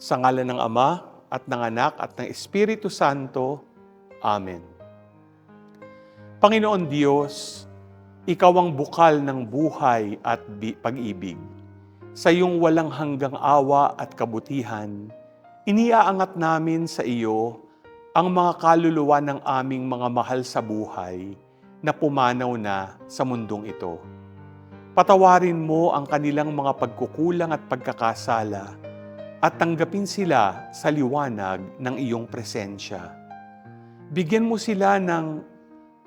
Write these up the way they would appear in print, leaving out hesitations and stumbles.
Sa ngalan ng Ama, at ng Anak, at ng Espiritu Santo. Amen. Panginoon Diyos, Ikaw ang bukal ng buhay at pag-ibig. Sa iyong walang hanggang awa at kabutihan, iniaangat namin sa iyo ang mga kaluluwa ng aming mga mahal sa buhay na pumanaw na sa mundong ito. Patawarin mo ang kanilang mga pagkukulang at pagkakasala at tanggapin sila sa liwanag ng iyong presensya. Bigyan mo sila ng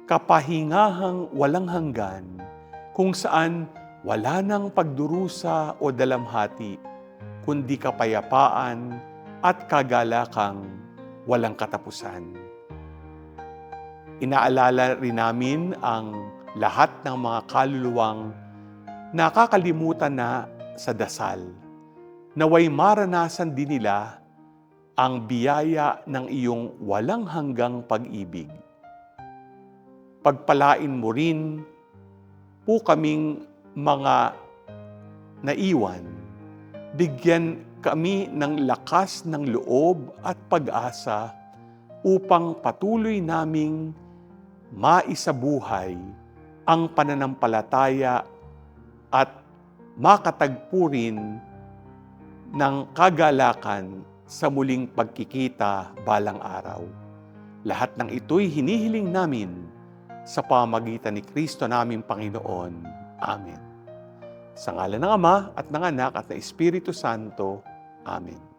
kapahingahang walang hanggan kung saan wala nang pagdurusa o dalamhati, kundi kapayapaan at kagalakang walang katapusan. Inaalala rin namin ang lahat ng mga kaluluwang nakakalimutan na sa dasal. Naway maranasan din nila ang biyaya ng iyong walang hanggang pag-ibig. Pagpalain mo rin po kaming mga naiwan. Bigyan kami ng lakas ng loob at pag-asa upang patuloy naming maisabuhay ang pananampalataya at makatagpo rin ng kagalakan sa muling pagkikita balang araw. Lahat ng ito'y hinihiling namin sa pamamagitan ni Kristo naming Panginoon. Amen. Sa ngalan ng Ama at ng Anak at ng Espiritu Santo. Amen.